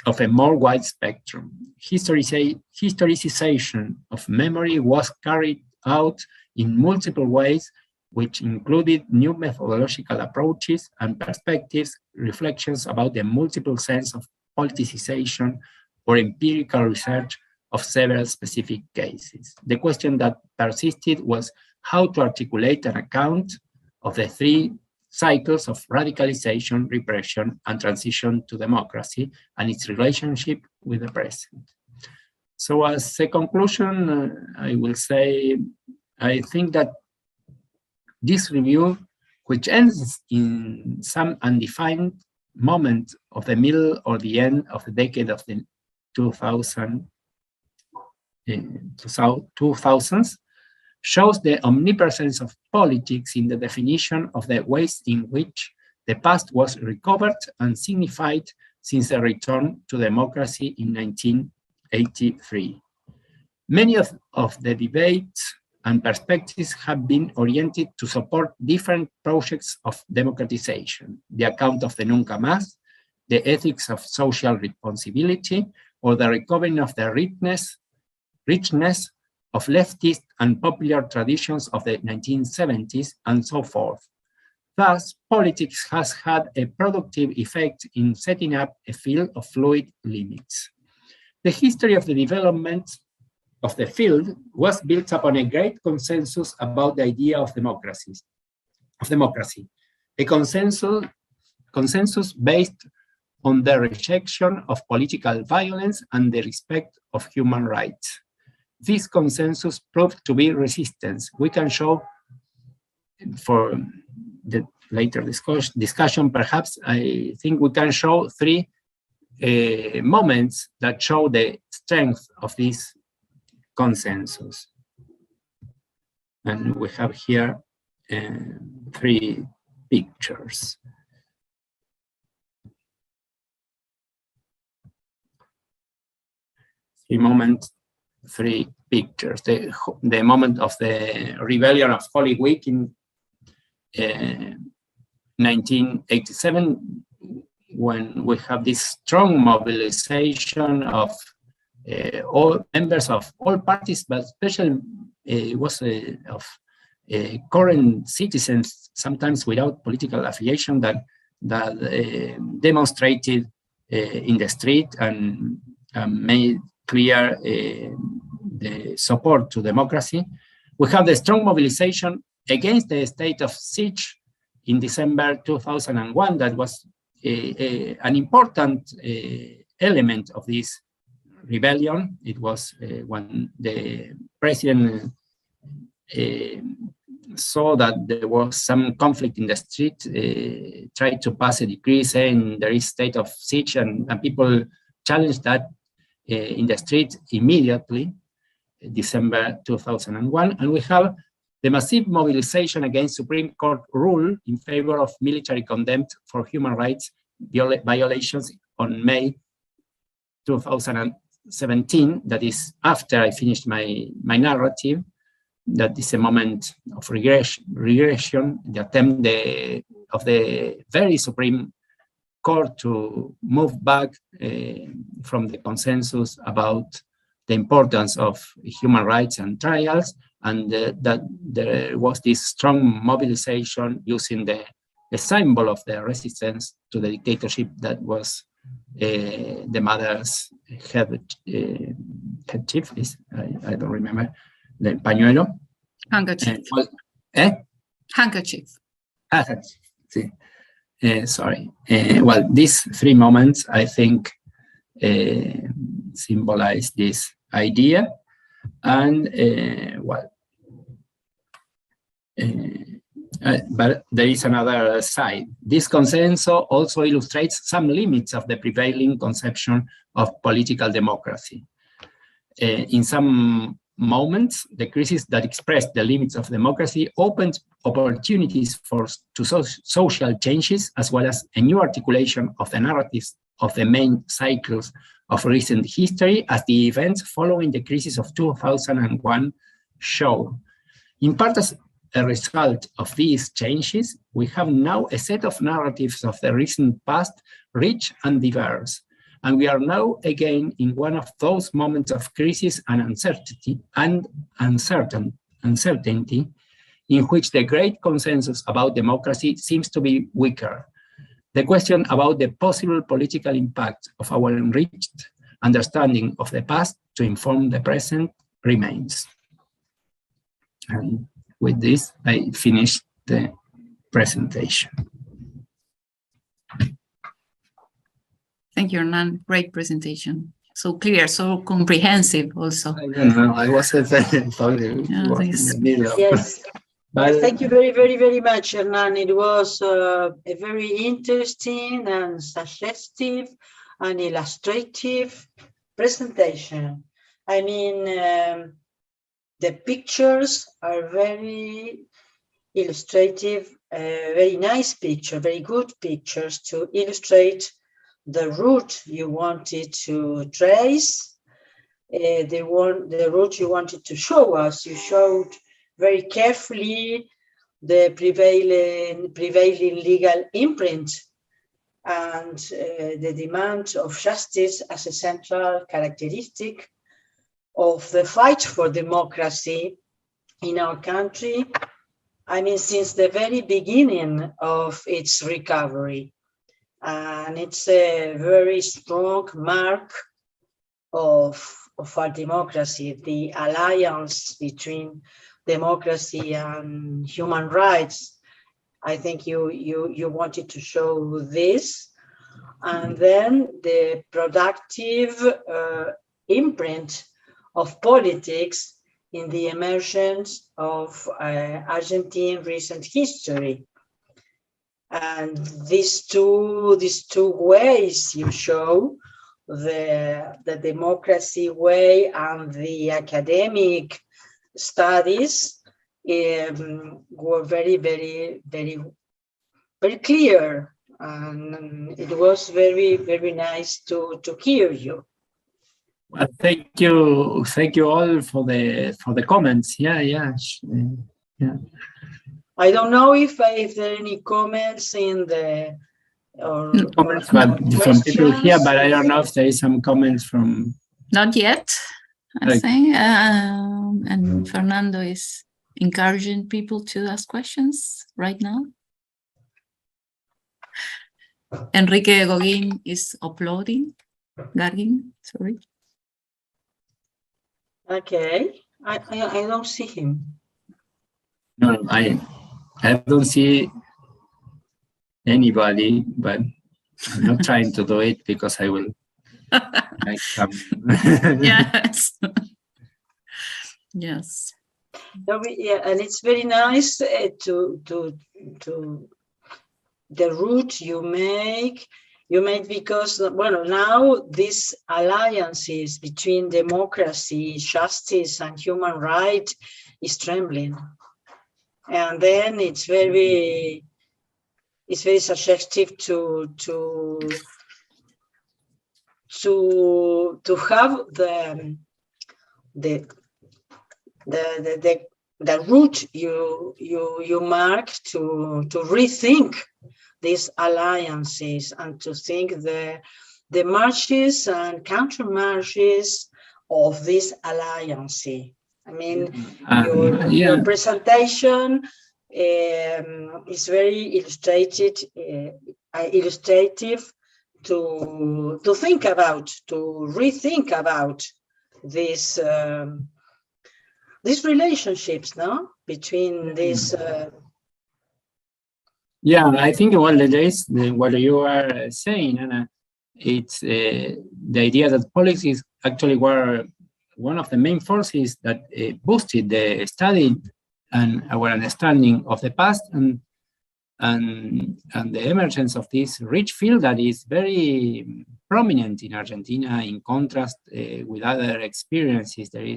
of a more wide spectrum. Historicization of memory was carried out in multiple ways, which included new methodological approaches and perspectives, reflections about the multiple sense of politicization or empirical research of several specific cases. The question that persisted was how to articulate an account of the three cycles of radicalization, repression, and transition to democracy, and its relationship with the present. So as a conclusion, I will say, I think that this review, which ends in some undefined moment of the middle or the end of the decade of the 2000s, shows the omnipresence of politics in the definition of the ways in which the past was recovered and signified since the return to democracy in 1983. Many of the debates and perspectives have been oriented to support different projects of democratization: the account of the Nunca Más, the ethics of social responsibility, or the recovering of the richness of leftist and popular traditions of the 1970s, and so forth. Thus, politics has had a productive effect in setting up a field of fluid limits. The history of the development of the field was built upon a great consensus about the idea of democracy, a consensus based on the rejection of political violence and the respect of human rights. This consensus proved to be resistance. We can show, for the later discussion perhaps, I think we can show three moments that show the strength of this consensus. And we have here three pictures. Three pictures. The moment of the rebellion of Holy Week in 1987, when we have this strong mobilization of all members of all parties, but especially it was of current citizens, sometimes without political affiliation, that demonstrated in the street and made clear the support to democracy. We have the strong mobilization against the state of siege in December 2001. That was an important element of this rebellion. It was when the president saw that there was some conflict in the street, tried to pass a decree saying there is state of siege, and people challenged that in the street immediately, December 2001. And we have the massive mobilization against Supreme Court rule in favor of military contempt for human rights violations on May 2017. That is after I finished my narrative. That is a moment of regression, the attempt of the very Supreme Court to move back from the consensus about the importance of human rights and trials, and that there was this strong mobilization using the symbol of the resistance to the dictatorship that was the mother's head chief, I don't remember, the pañuelo. Handkerchief. Handkerchief. Sí. Sorry. Well, these three moments, I think, symbolize this idea. And, but there is another side. This consensus also illustrates some limits of the prevailing conception of political democracy. In some moments, the crisis that expressed the limits of democracy opened opportunities to social changes, as well as a new articulation of the narratives of the main cycles of recent history, as the events following the crisis of 2001 show. In part as a result of these changes, we have now a set of narratives of the recent past, rich and diverse. And we are now again in one of those moments of crisis and uncertainty in which the great consensus about democracy seems to be weaker. The question about the possible political impact of our enriched understanding of the past to inform the present remains. And with this, I finish the presentation. Thank you, Hernán. Great presentation. So clear, so comprehensive also. I don't know, I wasn't talking. Yes. But thank you very, very, very much, Hernán. It was a very interesting and suggestive and illustrative presentation. I mean, the pictures are very illustrative, very nice picture, very good pictures to illustrate the route you wanted to trace, the route you wanted to show us. You showed very carefully the prevailing legal imprint and the demand of justice as a central characteristic of the fight for democracy in our country. I mean, since the very beginning of its recovery. And it's a very strong mark of our democracy, the alliance between democracy and human rights. I think you wanted to show this. And then the productive imprint of politics in the emergence of Argentine recent history. And these two ways you show, the democracy way and the academic studies, were very, very, very, very clear. And it was very, very nice to hear you. Well, thank you all for the comments. Yeah. I don't know if there are any comments in the comments from people here, but I don't know if there is some comments from. Not yet, I think. And Fernando is encouraging people to ask questions right now. Enrique Gogin is uploading. Gargin, sorry. Okay, I don't see him. No, I don't see anybody, but I'm not trying to do it because I will. Yes. Yes. Yeah, and it's very nice to the route you make because, well, now these alliances between democracy, justice, and human rights is trembling, and then it's very suggestive to have the route you mark to rethink these alliances and to think the marches and counter marches of this alliance. I mean, your presentation is very illustrative to think about, to rethink about these relationships, no, between these. Yeah, I think what you are saying, Anna, it's the idea that politics actually were one of the main forces that boosted the study and our understanding of the past and the emergence of this rich field that is very prominent in Argentina in contrast with other experiences. There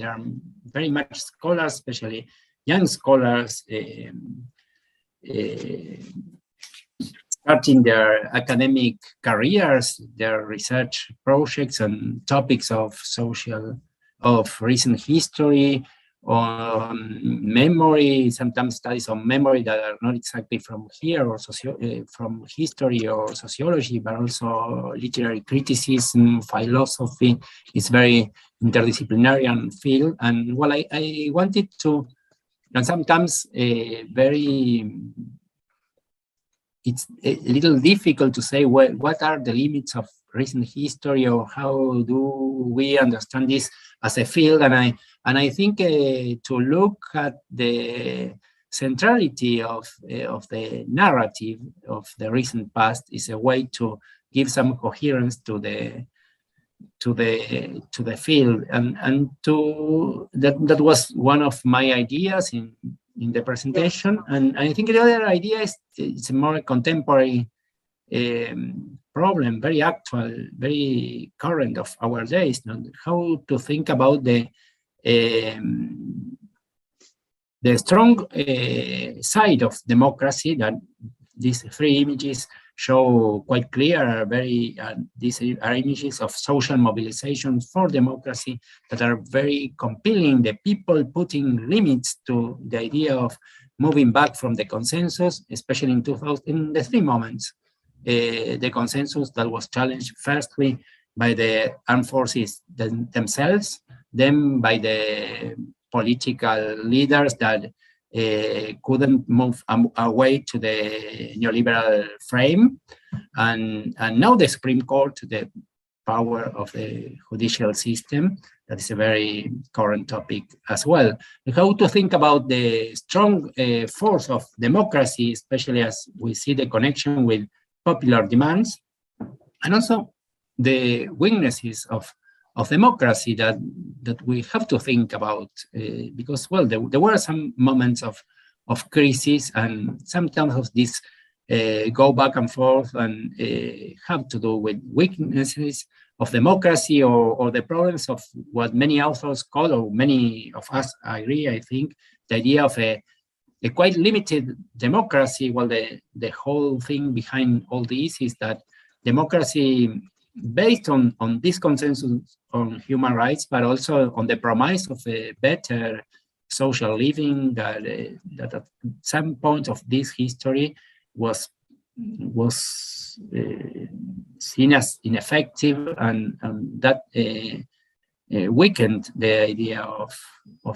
are very much scholars, especially young scholars, starting their academic careers, their research projects on topics of recent history, on memory, sometimes studies on memory that are not exactly from here or from history or sociology, but also literary criticism, philosophy. It's very interdisciplinary field. And well, I wanted to, and sometimes it's a little difficult to say what are the limits of recent history or how do we understand this as a field. And I think to look at the centrality of the narrative of the recent past is a way to give some coherence to the field, and to that was one of my ideas in the presentation. And I think the other idea is it's a more contemporary problem, very actual, very current of our days. How to think about the strong side of democracy that these three images show quite clear. These are images of social mobilization for democracy that are very compelling. The people putting limits to the idea of moving back from the consensus, especially in the three moments. The consensus that was challenged firstly by the armed forces themselves, then by the political leaders that couldn't move away to the neoliberal frame, and now the Supreme Court, the power of the judicial system. That is a very current topic as well. How to think about the strong force of democracy, especially as we see the connection with popular demands, and also the weaknesses of democracy that we have to think about, because, well, there were some moments of crisis, and sometimes of this go back and forth and have to do with weaknesses of democracy or the problems of what many authors call, or many of us agree, I think, the idea of a quite limited democracy. Well, the whole thing behind all this is that democracy, based on this consensus on human rights, but also on the promise of a better social living, that at some point of this history was seen as ineffective, and that weakened the idea of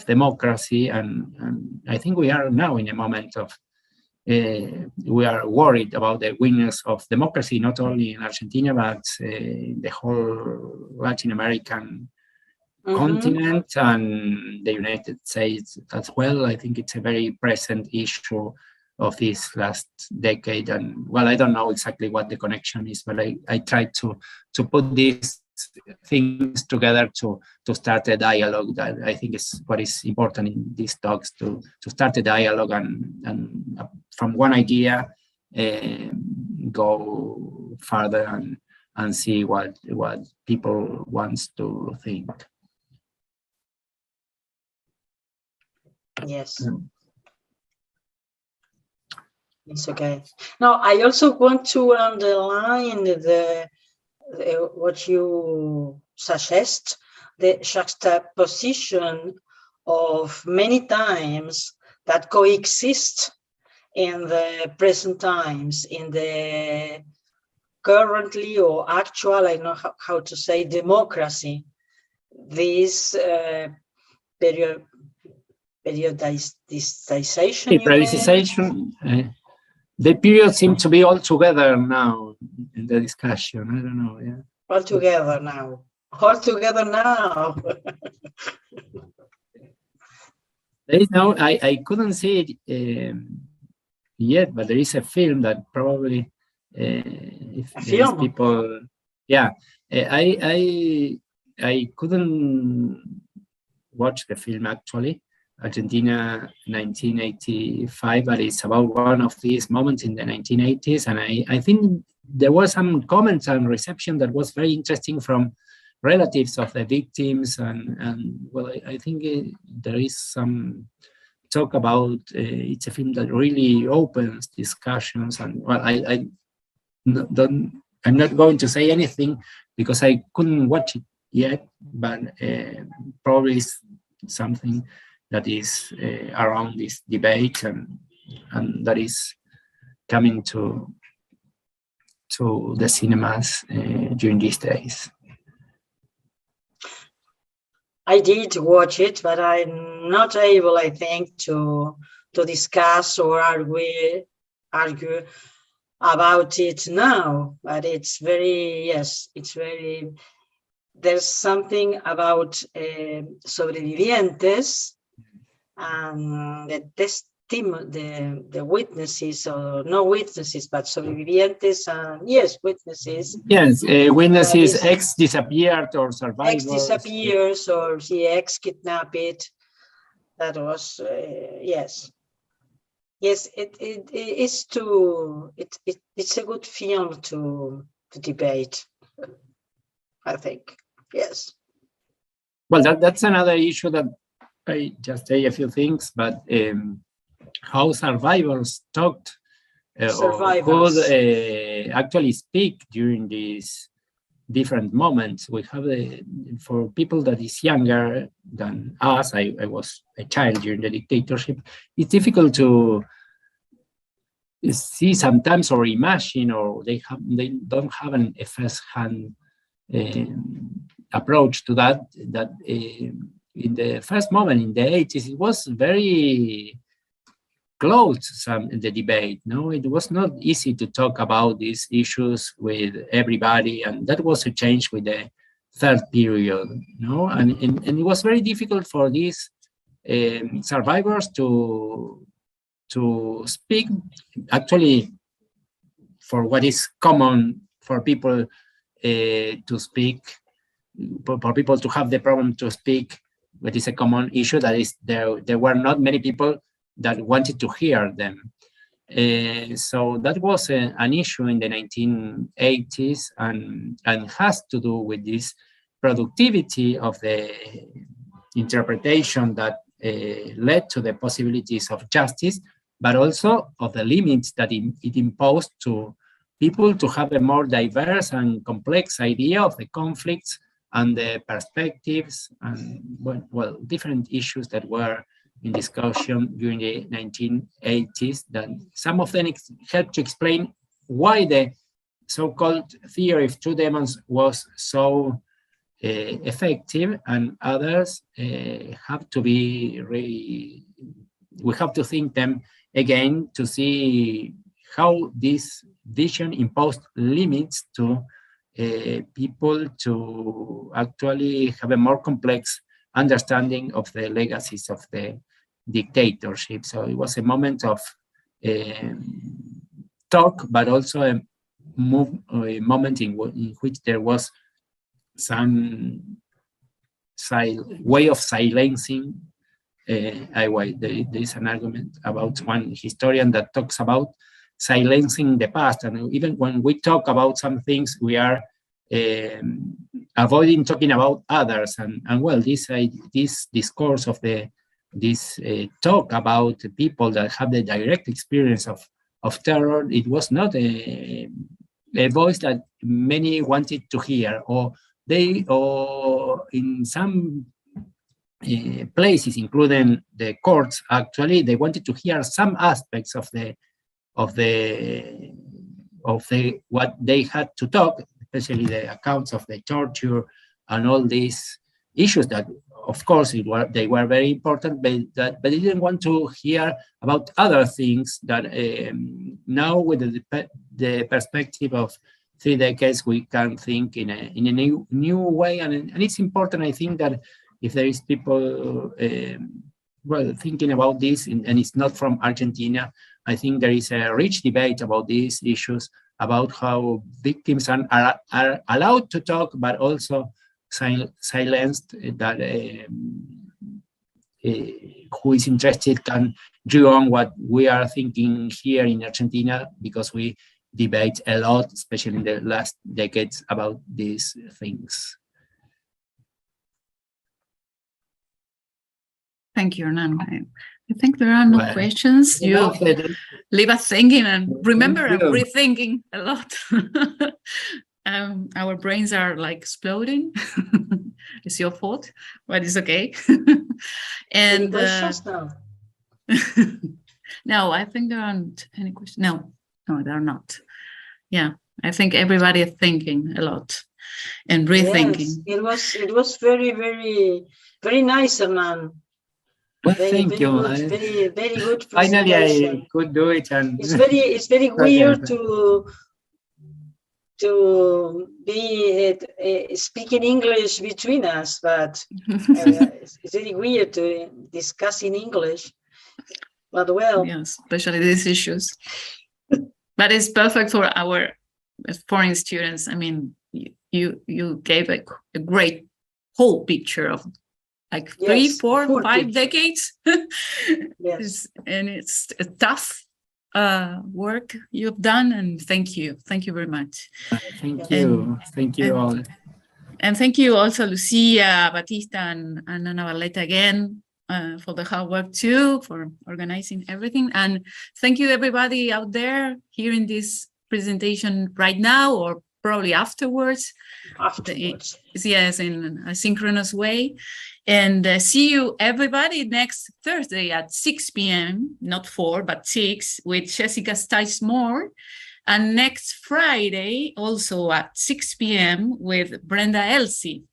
democracy. And I think we are now in a moment of we are worried about the weakness of democracy, not only in Argentina, but the whole Latin American continent and the United States as well. I think it's a very present issue of this last decade. And well, I don't know exactly what the connection is, but I tried to put these things together to start a dialogue that I think is what is important in these talks, to start a dialogue and from one idea go further and see what people wants to think. Yes. It's okay. Now, I also want to underline what you suggest, the juxtaposition of many times that coexist in the present times, in the currently or actual, I know how to say, democracy. This periodization. The period seems to be all together now in the discussion. I don't know. Yeah. All together now. All together now. There is no. I couldn't see it yet, but there is a film that probably if people. Yeah, I couldn't watch the film actually. Argentina 1985, but it's about one of these moments in the 1980s. And I think there were some comments and reception that was very interesting from relatives of the victims. And well, I think there is some talk about, it's a film that really opens discussions. And well, I'm not going to say anything because I couldn't watch it yet, but probably something that is around this debate and that is coming to the cinemas during these days. I did watch it, but I'm not able, I think, to discuss or argue about it now. But it's very, yes, it's very. There's something about sobrevivientes. And the witnesses, or no witnesses, but sobrevivientes, yes, witnesses. Yes, witnesses, ex-disappeared or survivors. Ex-disappears or ex-kidnapped. That was, yes. Yes, it's a good film to debate, I think, yes. Well, that's another issue that I just say a few things, but how survivors talked or could actually speak during these different moments. We have for people that is younger than us, I was a child during the dictatorship, it's difficult to see sometimes or imagine, or they don't have a first-hand approach to that in the first moment in the 80s, it was very close in the debate. No, it was not easy to talk about these issues with everybody, and that was a change with the third period. No, and it was very difficult for these survivors to speak. Actually, for what is common for people to speak, for people to have the problem to speak. What is a common issue, that is there were not many people that wanted to hear them. So that was an issue in the 1980s and has to do with this productivity of the interpretation that led to the possibilities of justice, but also of the limits that it imposed to people to have a more diverse and complex idea of the conflicts and the perspectives and well, different issues that were in discussion during the 1980s, that some of them helped to explain why the so-called theory of two demons was so effective, and others have to be we have to think them again to see how this vision imposed limits to people to actually have a more complex understanding of the legacies of the dictatorship. So it was a moment of talk, but also a moment in which there was some way of silencing. There is an argument about one historian that talks about silencing the past, and even when we talk about some things, we are avoiding talking about others. And well, this discourse of this talk about people that have the direct experience of terror, it was not a voice that many wanted to hear, or in some places, including the courts, actually, they wanted to hear some aspects of what they had to talk, especially the accounts of the torture and all these issues that, of course, they were very important, but they didn't want to hear about other things that now, with the perspective of 3 decades, we can think in a new way. And it's important, I think, that if there is people thinking about this, and it's not from Argentina, I think there is a rich debate about these issues, about how victims are allowed to talk, but also silenced, that who is interested can drew on what we are thinking here in Argentina, because we debate a lot, especially in the last decades, about these things. Thank you, Hernán. I think there are no questions. You leave us thinking, and remember, I'm rethinking a lot. Our brains are like exploding. It's your fault, but it's okay. And no, I think there aren't any questions. No, there are not. Yeah, I think everybody is thinking a lot and rethinking. Yes, it was very, very, very nice, Hernán. Well, thank you. Very good. Finally, I could do it, and it's very weird to be speaking English between us, but it's very weird to discuss in English. But well, yes, especially these issues. But it's perfect for our foreign students. I mean, you gave a great whole picture of like 3, 4, 5 decades. Yes. And it's a tough work you've done, and thank you very much. Thank you all. And thank you also Lucia, Batista, and Ana Barleta again for the hard work too, for organizing everything. And thank you everybody out there hearing this presentation right now, or probably afterwards. Yes, in a synchronous way. And see you everybody next Thursday at 6 p.m, not 4, but 6, with Jessica Stice-Moore. And next Friday, also at 6 p.m, with Brenda Elsie.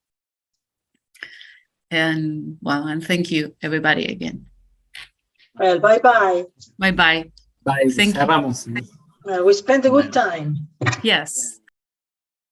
And well, and thank you everybody again. Well, bye-bye. Bye-bye. Bye. Thank you. We spent a good time. Yes.